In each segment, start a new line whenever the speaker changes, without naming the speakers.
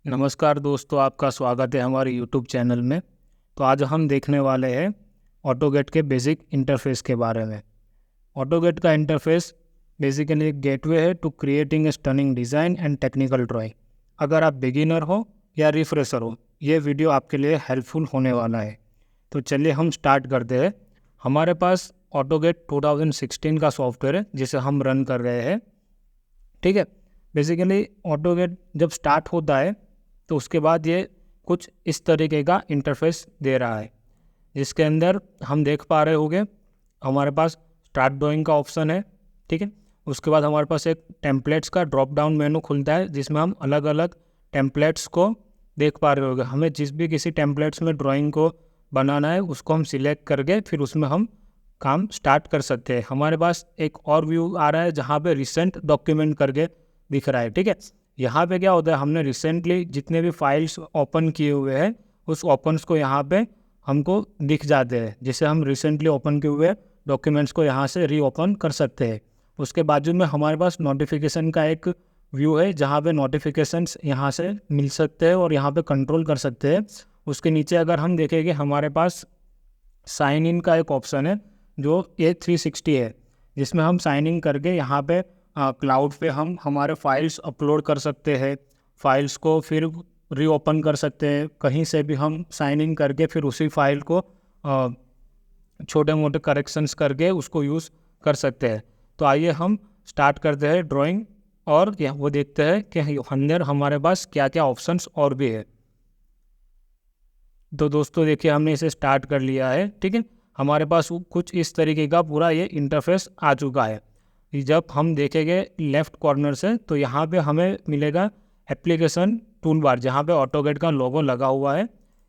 नमस्कार दोस्तों, आपका स्वागत है हमारे YouTube चैनल में। तो आज हम देखने वाले हैं ऑटोगेट के बेसिक इंटरफेस के बारे में। ऑटोगेट का इंटरफेस बेसिकली एक गेटवे है to creating a stunning design and technical drawing. अगर आप बिगिनर हो या रिफ्रेशर हो, ये वीडियो आपके लिए हेल्पफुल होने वाला है। तो चलिए हम स्टार्ट करते हैं। हमारे पास ऑटोगेट 2016 का सॉफ्टवेयर है जिसे हम रन कर रहे हैं। ठीक है, बेसिकली ऑटोगेट जब स्टार्ट होता है तो उसके बाद ये कुछ इस तरीके का इंटरफेस दे रहा है, जिसके अंदर हम देख पा रहे होंगे हमारे पास स्टार्ट ड्राइंग का ऑप्शन है। ठीक है, उसके बाद हमारे पास एक टेम्पलेट्स का ड्रॉप डाउन मेनू खुलता है जिसमें हम अलग अलग टेम्पलेट्स को देख पा रहे होंगे। हमें जिस भी किसी टेम्पलेट्स में ड्राइंग को बनाना है उसको हम सिलेक्ट करके फिर उसमें हम काम स्टार्ट कर सकते हैं। हमारे पास एक और व्यू आ रहा है जहाँ पे रिसेंट डॉक्यूमेंट करके दिख रहा है। ठीक है, यहाँ पे क्या होता है, हमने रिसेंटली जितने भी फाइल्स ओपन किए हुए हैं उस ओपन्स को यहाँ पे हमको दिख जाते हैं, जिसे हम रिसेंटली ओपन किए हुए डॉक्यूमेंट्स को यहाँ से रीओपन कर सकते हैं। उसके बाजू में हमारे पास नोटिफिकेशन का एक व्यू है जहाँ पे नोटिफिकेशंस यहाँ से मिल सकते हैं और यहाँ पे कंट्रोल कर सकते हैं। उसके नीचे अगर हम देखेंगे हमारे पास साइन इन का एक ऑप्शन है जो ये 360 है, जिसमें हम साइन इन करके यहाँ पे क्लाउड पे हम हमारे फाइल्स अपलोड कर सकते हैं। फाइल्स को फिर रीओपन कर सकते हैं, कहीं से भी हम साइन इन करके फिर उसी फाइल को छोटे मोटे करेक्शंस करके उसको यूज़ कर सकते हैं। तो आइए हम स्टार्ट करते हैं ड्राइंग और वो देखते हैं कि अंदर हमारे पास क्या क्या ऑप्शंस और भी है। तो दोस्तों देखिए, हमने इसे स्टार्ट कर लिया है। ठीक है, हमारे पास कुछ इस तरीके का पूरा ये इंटरफेस आ चुका है। जब हम देखेंगे लेफ़्ट कॉर्नर से तो यहाँ पे हमें मिलेगा एप्लीकेशन टूल बार, जहाँ पे ऑटोगेट का लोगो लगा हुआ है।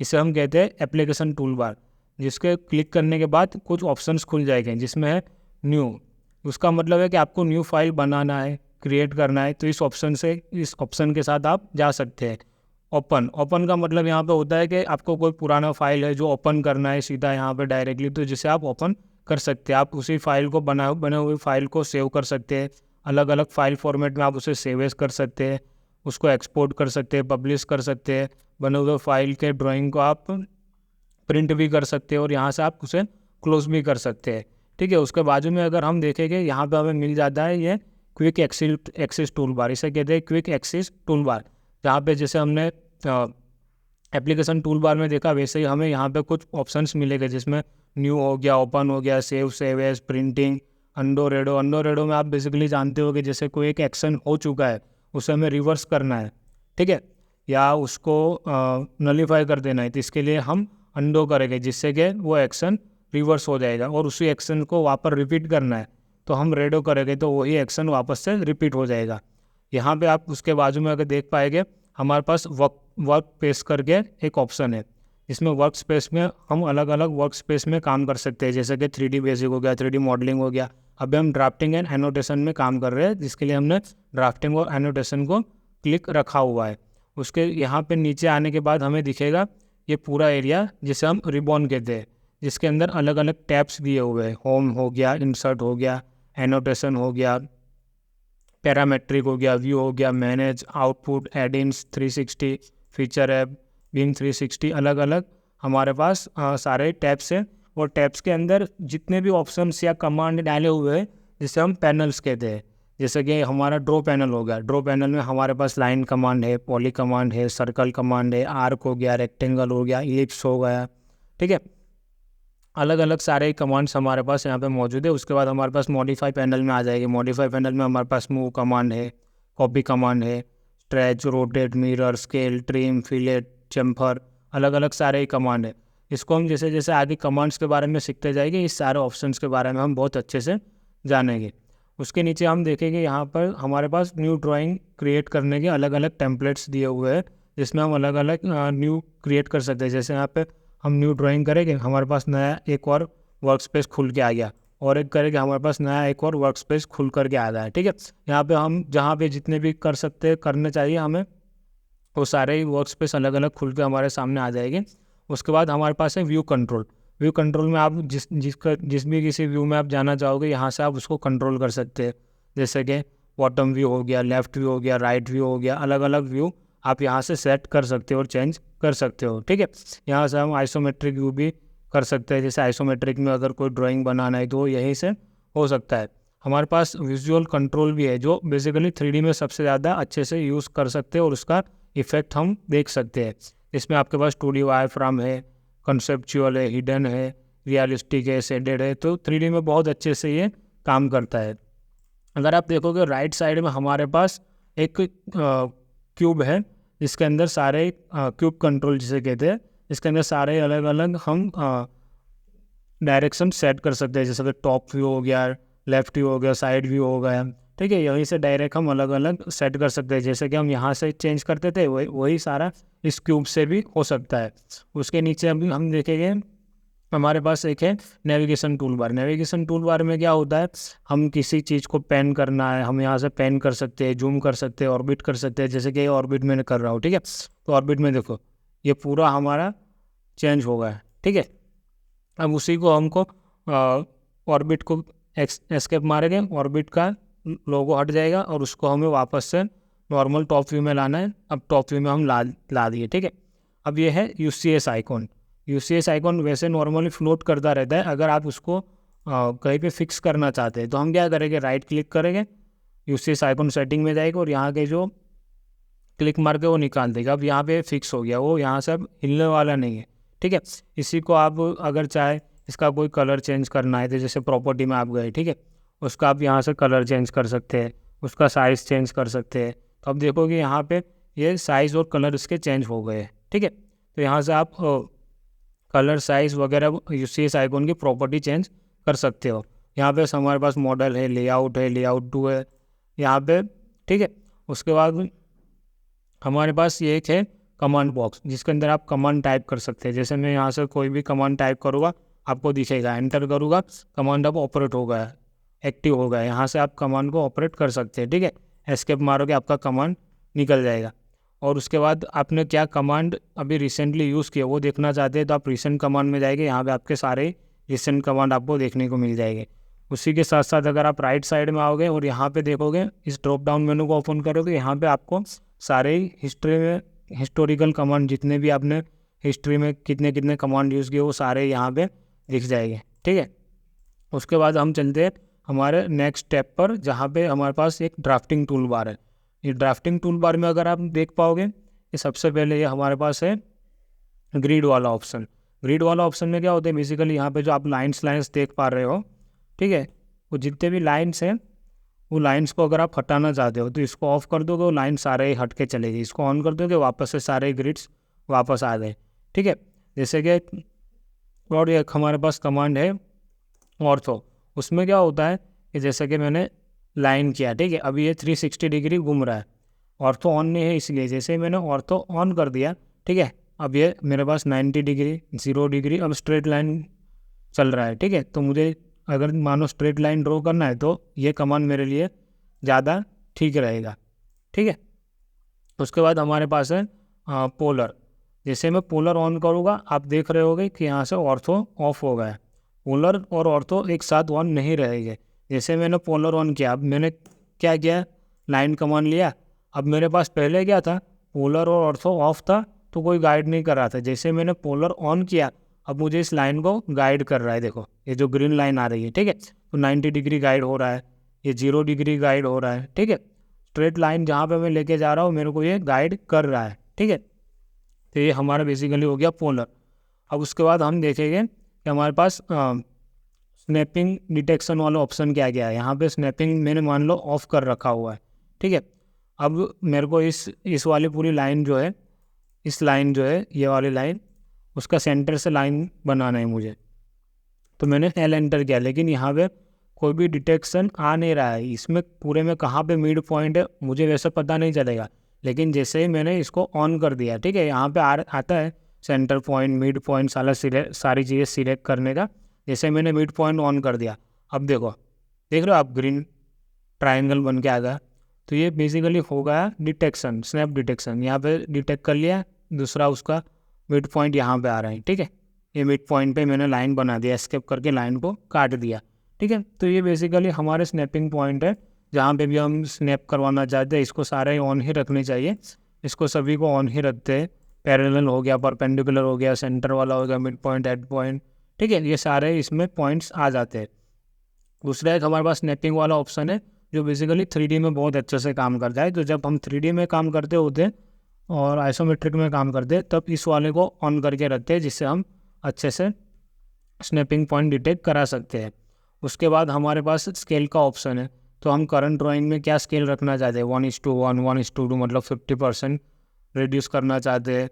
इसे हम कहते हैं एप्लीकेशन टूल बार, जिसके क्लिक करने के बाद कुछ ऑप्शंस खुल जाएंगे जिसमें है न्यू। उसका मतलब है कि आपको न्यू फाइल बनाना है, क्रिएट करना है, तो इस ऑप्शन के साथ आप जा सकते हैं। ओपन का मतलब यहाँ पे होता है कि आपको कोई पुराना फाइल है जो ओपन करना है सीधा यहाँ पे डायरेक्टली, तो जिसे आप ओपन कर सकते हैं। आप उसी फाइल को बने हुए फाइल को सेव कर सकते हैं। अलग अलग फाइल फॉर्मेट में आप उसे सेव एज कर सकते हैं, उसको एक्सपोर्ट कर सकते हैं, पब्लिश कर सकते हैं। बने हुए फाइल के ड्राइंग को आप प्रिंट भी कर सकते हैं और यहाँ से आप उसे क्लोज भी कर सकते हैं। ठीक है, उसके बाजू में अगर हम देखेंगे यहाँ पे हमें मिल जाता है ये क्विक एक्सेस टूल बार। इसे कहते हैं क्विक एक्सेस टूल बार, जहाँ पे जैसे हमने एप्लीकेशन टूल बार में देखा वैसे ही हमें यहाँ पे कुछ ऑप्शंस मिलेंगे, जिसमें न्यू हो गया, ओपन हो गया, सेव एज, प्रिंटिंग, अंडो रेडो में आप बेसिकली जानते हो कि जैसे कोई एक एक्शन हो चुका है उसे हमें रिवर्स करना है। ठीक है, या उसको नलीफाई कर देना है, तो इसके लिए हम अंडो करेंगे जिससे कि वो एक्शन रिवर्स हो जाएगा। और उसी एक्शन को वापस रिपीट करना है तो हम रेडो करेंगे तो वही एक्शन वापस से रिपीट हो जाएगा। यहाँ पे आप उसके बाजू में अगर देख पाएंगे हमारे पास वर्क स्पेस करके एक ऑप्शन है। इसमें वर्क स्पेस में हम अलग अलग वर्क स्पेस में काम कर सकते हैं, जैसे कि 3D बेसिक हो गया, 3D मॉडलिंग हो गया। अभी हम ड्राफ्टिंग एंड एनोटेशन में काम कर रहे हैं, जिसके लिए हमने ड्राफ्टिंग और एनोटेशन को क्लिक रखा हुआ है। उसके यहाँ पे नीचे आने के बाद हमें दिखेगा ये पूरा एरिया जिसे हम रिबॉन कहते हैं, जिसके अंदर अलग अलग टैब्स दिए हुए हैं। होम हो गया, इंसर्ट हो गया, एनोटेशन हो गया, पैरामेट्रिक हो गया, व्यू हो गया, manage, output, editings, 360, feature app, beam 360, अलग अलग हमारे पास सारे टैब्स हैं। और टैब्स के अंदर जितने भी ऑप्शंस या कमांड डाले हुए हैं जिसे हम पैनल्स कहते हैं, जैसे कि हमारा ड्रॉ पैनल हो गया। ड्रॉ पैनल में हमारे पास लाइन कमांड है, पॉली कमांड है, सर्कल कमांड है, आर्क हो गया, रेक्टेंगल हो गया, इलिप्स हो गया। ठीक है, अलग अलग सारे कमांड्स हमारे पास यहाँ पे मौजूद है। उसके बाद हमारे पास मॉडिफाई पैनल में आ जाएगी। मॉडिफाई पैनल में हमारे पास मूव कमांड है, कॉपी कमांड है, stretch, rotate, mirror, scale, trim, fillet, Chemphar, अलग अलग सारे कमांड है। इसको हम जैसे जैसे आगे कमांड्स के बारे में सीखते जाएंगे, इस सारे ऑप्शंस के बारे में हम बहुत अच्छे से जानेंगे। उसके नीचे हम देखेंगे यहाँ पर हमारे पास न्यू ड्राइंग क्रिएट करने के अलग अलग टेम्पलेट्स दिए हुए हैं, जिसमें हम अलग अलग न्यू क्रिएट कर सकते हैं। जैसे यहाँ पे हम न्यू ड्राइंग करेंगे, हमारे पास नया एक और वर्क स्पेस खुल के आ गया, और एक करेंगे हमारे पास नया एक और वर्क स्पेस खुल करके आ रहा है। ठीक है, यहाँ पे हम जहाँ पे जितने भी कर सकते हैं, करने चाहिए हमें, वो सारे ही वर्क स्पेस अलग अलग खुल के हमारे सामने आ जाएंगे। उसके बाद हमारे पास है व्यू कंट्रोल। व्यू कंट्रोल में आप जिस भी किसी व्यू में आप जाना चाहोगे यहाँ से आप उसको कंट्रोल कर सकते हैं। जैसे कि बॉटम व्यू हो गया, लेफ्ट व्यू हो गया, राइट व्यू हो गया, अलग अलग व्यू आप यहाँ से सेट कर सकते हो और चेंज कर सकते हो, ठीक है। यहाँ से हम आइसोमेट्रिक व्यू भी कर सकते हैं, जैसे आइसोमेट्रिक में अगर कोई ड्राइंग बनाना है तो यहीं से हो सकता है। हमारे पास विजुअल कंट्रोल भी है जो बेसिकली 3D में सबसे ज़्यादा अच्छे से यूज़ कर सकते हैं और उसका इफेक्ट हम देख सकते हैं। इसमें आपके पास 2D वायरफ्रेम है, कंसेप्चुअल है, हिडन है, रियलिस्टिक है, शेडेड है, तो 3D में बहुत अच्छे से ये काम करता है। अगर आप देखोगे राइट साइड में हमारे पास एक क्यूब है जिसके अंदर सारे क्यूब कंट्रोल जिसे कहते हैं, इसके अंदर सारे अलग अलग हम डायरेक्शन सेट कर सकते हैं, जैसे कि टॉप व्यू हो गया, लेफ्ट व्यू हो गया, साइड व्यू हो गया, ठीक है। यहीं से डायरेक्ट हम अलग अलग सेट कर सकते हैं, जैसे कि हम यहाँ से चेंज करते थे वही सारा इस क्यूब से भी हो सकता है। उसके नीचे अभी हम देखेंगे हमारे पास एक है navigation tool bar. Navigation tool bar में क्या होता है, हम किसी चीज़ को पेन करना है, हम यहाँ से पेन कर सकते हैं, जूम कर सकते हैं, ऑर्बिट कर सकते हैं, जैसे कि ये ऑर्बिट में कर रहा हूँ, ठीक है। तो ऑर्बिट में देखो ये पूरा हमारा चेंज हो गया, ठीक है। अब उसी को हमको ऑर्बिट को एस्केप मारेंगे, ऑर्बिट का लोगो हट जाएगा और उसको हमें वापस से नॉर्मल टॉप व्यू में लाना है। अब टॉप व्यू में हम ला दिए, ठीक है। अब ये है UCS आइकॉन। UCS आइकॉन वैसे नॉर्मली फ्लोट करता रहता है, अगर आप उसको कहीं पे फिक्स करना चाहते हैं तो हम क्या करेंगे, राइट क्लिक करेंगे, UCS आइकॉन सेटिंग में जाएगा और यहाँ के जो क्लिक मार के वो निकाल देगा। अब यहाँ पे फिक्स हो गया, वो यहाँ से अब हिलने वाला नहीं है, ठीक है। इसी को आप अगर चाहे इसका कोई कलर चेंज करना है तो जैसे प्रॉपर्टी में आप गए, ठीक है, उसका आप यहाँ से कलर चेंज कर सकते हैं, उसका साइज़ चेंज कर सकते हैं। तो अब देखोगे यहाँ पे ये साइज़ और कलर इसके चेंज हो गए, ठीक है। तो यहाँ से आप कलर साइज़ वगैरह UCS आइकॉन की प्रॉपर्टी चेंज कर सकते हो। यहाँ पे हमारे पास मॉडल है, लेआउट है, लेआउट 2 है यहाँ पे, ठीक है। उसके बाद हमारे पास ये एक है कमांड बॉक्स, जिसके अंदर आप कमांड टाइप कर सकते हैं। जैसे मैं यहाँ से कोई भी कमांड टाइप करूँगा आपको दिखेगा, एंटर करूँगा, कमांड अब ऑपरेट हो गया, एक्टिव हो गया। यहाँ से आप कमांड को ऑपरेट कर सकते हैं, ठीक है। एस्केप मारोगे आपका कमांड निकल जाएगा। और उसके बाद आपने क्या कमांड अभी रिसेंटली यूज़ किया वो देखना चाहते हैं तो आप रिसेंट कमांड में जाएंगे, यहाँ पे आपके सारे रिसेंट कमांड आपको देखने को मिल जाएंगे। उसी के साथ साथ अगर आप राइट साइड में आओगे और यहाँ पे देखोगे, इस ड्रॉप डाउन मेनू को ओपन करोगे, यहाँ पे आपको सारे हिस्ट्री में हिस्टोरिकल कमांड जितने भी आपने हिस्ट्री में कितने कितने कमांड यूज़ किए वो सारे यहाँ पे दिख जाएंगे, ठीक है। उसके बाद हम चलते हैं हमारे नेक्स्ट स्टेप पर, जहाँ पे हमारे पास एक ड्राफ्टिंग टूल बार है। ये ड्राफ्टिंग टूल बार में अगर आप देख पाओगे, ये सबसे पहले ये हमारे पास है ग्रिड वाला ऑप्शन। ग्रिड वाला ऑप्शन में क्या होता है, बेसिकली यहाँ पे जो आप लाइन्स देख पा रहे हो, ठीक है, वो जितने भी लाइन्स हैं वो लाइन्स को अगर आप हटाना चाहते हो तो इसको ऑफ कर दोगे, वो लाइन सारे हट के चलेगी। इसको ऑन कर दोगे, वापस से सारे ग्रिड्स वापस आ गए, ठीक है। जैसे कि और एक हमारे पास कमांड है ऑर्थो, उसमें क्या होता है कि जैसे कि मैंने लाइन किया, ठीक है, अभी ये 360 डिग्री घूम रहा है, ऑर्थो ऑन नहीं है इसलिए। जैसे ही मैंने ऑर्थो ऑन कर दिया, ठीक है, अब ये मेरे पास 90 डिग्री 0 डिग्री अब स्ट्रेट लाइन चल रहा है, ठीक है। तो मुझे अगर मानो स्ट्रेट लाइन ड्रॉ करना है तो ये कमांड मेरे लिए ज़्यादा ठीक रहेगा, ठीक है। उसके बाद हमारे पास है पोलर। जैसे मैं पोलर ऑन करूँगा आप देख रहे होगे कि यहाँ से ऑर्थो ऑफ हो गया है। पोलर और ऑर्थो एक साथ ऑन नहीं रहेंगे। जैसे मैंने पोलर ऑन किया, अब मैंने क्या किया, लाइन कमांड लिया, अब मेरे पास पहले क्या था, पोलर और ऑर्थो ऑफ था तो कोई गाइड नहीं कर रहा था। जैसे मैंने पोलर ऑन किया अब मुझे इस लाइन को गाइड कर रहा है, देखो ये जो ग्रीन लाइन आ रही है, ठीक है, तो 90 डिग्री गाइड हो रहा है, ये 0 डिग्री गाइड हो रहा है, ठीक है। स्ट्रेट लाइन जहाँ पे मैं लेके जा रहा हूँ मेरे को ये गाइड कर रहा है, ठीक है। तो ये हमारा बेसिकली हो गया पोलर। अब उसके बाद हम देखेंगे कि हमारे पास स्नैपिंग डिटेक्शन वाला ऑप्शन क्या क्या है। यहाँ पे स्नैपिंग मैंने मान लो ऑफ कर रखा हुआ है, ठीक है। अब मेरे को इस वाली पूरी लाइन जो है, इस लाइन जो है ये वाली लाइन, उसका सेंटर से लाइन बनाना है मुझे, तो मैंने L एंटर किया, लेकिन यहाँ पे कोई भी डिटेक्शन आ नहीं रहा है। इसमें पूरे में कहाँ पे मिड पॉइंट है मुझे वैसे पता नहीं चलेगा, लेकिन जैसे ही मैंने इसको ऑन कर दिया, ठीक है, यहाँ पे आता है सेंटर पॉइंट, मिड पॉइंट, सारी चीज़ें सिलेक्ट करने का। जैसे मैंने मिड पॉइंट ऑन कर दिया, अब देखो देख रहे हो आप ग्रीन ट्राइंगल बन के आ गया। तो ये बेसिकली हो गया डिटेक्शन, स्नैप डिटेक्शन। यहाँ पे डिटेक्ट कर लिया, दूसरा उसका मिड पॉइंट यहाँ पे आ रहा है, ठीक है। ये मिड पॉइंट पे मैंने लाइन बना दिया, एस्केप करके लाइन को काट दिया, ठीक है। तो ये बेसिकली हमारे स्नैपिंग पॉइंट है, जहाँ पे भी हम स्नैप करवाना चाहते हैं। इसको सारे ऑन ही रखने चाहिए, इसको सभी को ऑन ही रखते हैं। पैरेलल हो गया, परपेंडिकुलर हो गया, सेंटर वाला हो गया, मिड पॉइंट, हेड पॉइंट, ठीक है, ये सारे इसमें पॉइंट्स आ जाते हैं। दूसरा एक हमारे पास स्नैपिंग वाला ऑप्शन है जो बेसिकली 3D में बहुत अच्छे से काम करता है। तो जब हम 3D में काम करते होते हैं और आइसोमेट्रिक में काम करते हैं तब इस वाले को ऑन करके रखते हैं, जिससे हम अच्छे से स्नैपिंग पॉइंट डिटेक्ट करा सकते हैं। उसके बाद हमारे पास स्केल का ऑप्शन है। तो हम करंट ड्राइंग में क्या स्केल रखना चाहते हैं, 1:1, 1:2, मतलब 50% रिड्यूस करना चाहते हैं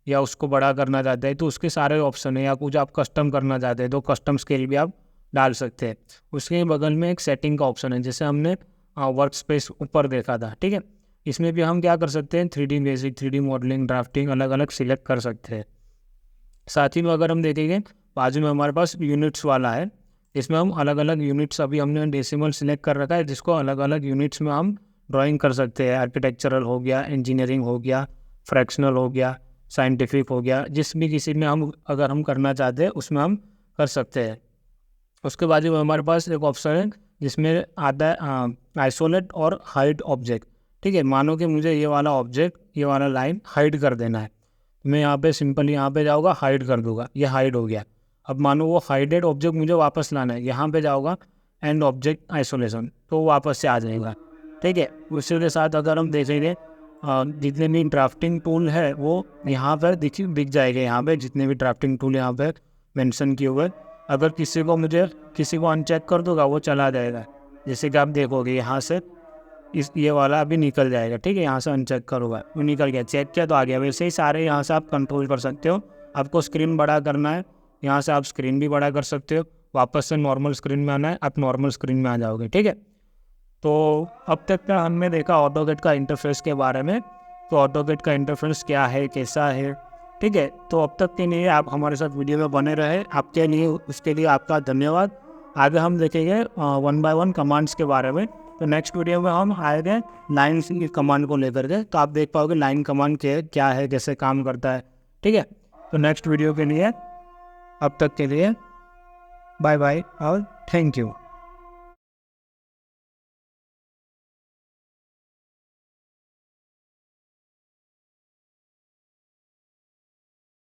या उसको बड़ा करना चाहते हैं, तो उसके सारे ऑप्शन है। या कुछ आप कस्टम करना चाहते हैं तो कस्टम स्केल भी आप डाल सकते हैं। उसके बगल में एक सेटिंग का ऑप्शन है, जैसे हमने वर्क स्पेस ऊपर देखा था, ठीक है, इसमें भी हम क्या कर सकते हैं, 3D basic, 3D modelling, drafting अलग अलग सिलेक्ट कर सकते हैं। साथ ही में अगर हम देखेंगे बाजू में हमारे पास यूनिट्स वाला है, इसमें हम अलग अलग यूनिट्स, अभी हमने डेसिमल सिलेक्ट कर रखा है जिसको अलग अलग यूनिट्स में हम ड्राइंग कर सकते हैं। आर्किटेक्चरल हो गया, इंजीनियरिंग हो गया, फ्रैक्शनल हो गया, साइंटिफिक हो गया, जिस भी किसी में हम अगर हम करना चाहते हैं उसमें हम कर सकते हैं। उसके बाद में हमारे पास एक ऑप्शन है जिसमें आता है आइसोलेट और हाइड ऑब्जेक्ट, ठीक है। मानो कि मुझे ये वाला ऑब्जेक्ट, ये वाला लाइन हाइड कर देना है, मैं यहाँ पे सिंपली यहाँ पे जाऊँगा, हाइड कर दूंगा, ये हाइड हो गया। अब मानो वो हाइडेड ऑब्जेक्ट मुझे वापस लाना है, यहाँ पे जाऊँगा एंड ऑब्जेक्ट आइसोलेशन, तो वो वापस से आ जाएगा, ठीक है। उसी के साथ अगर हम देखेंगे जितने भी ड्राफ्टिंग टूल है वो यहाँ पर दिख जाएगा। यहाँ पे जितने भी ड्राफ्टिंग टूल यहाँ पे मेंशन किए हुए, अगर किसी को अनचेक कर दूंगा वो चला जाएगा। जैसे कि आप देखोगे यहाँ से ये वाला अभी निकल जाएगा, ठीक है, यहाँ से अनचेक करूँगा वो निकल गया, चेक किया तो आ गया। वैसे ही सारे यहाँ से आप कंट्रोल कर सकते हो। आपको स्क्रीन बड़ा करना है, यहाँ से आप स्क्रीन भी बड़ा कर सकते हो। वापस से नॉर्मल स्क्रीन में आना है, आप नॉर्मल स्क्रीन में आ जाओगे, ठीक है। तो अब तक का हमने देखा ऑटोकैड का इंटरफेस के बारे में। तो ऑटोकैड का इंटरफेस क्या है, कैसा है, ठीक है। तो अब तक के लिए आप हमारे साथ वीडियो में बने रहे, आपके लिए उसके लिए आपका धन्यवाद। आगे हम देखेंगे 1 by 1 कमांड्स के बारे में। तो नेक्स्ट वीडियो में हम आएंगे लाइन कमांड को लेकर के, तो आप देख पाओगे लाइन कमांड क्या है, कैसे काम करता है, ठीक है। तो नेक्स्ट वीडियो के लिए अब तक के लिए बाय बाय और थैंक यू।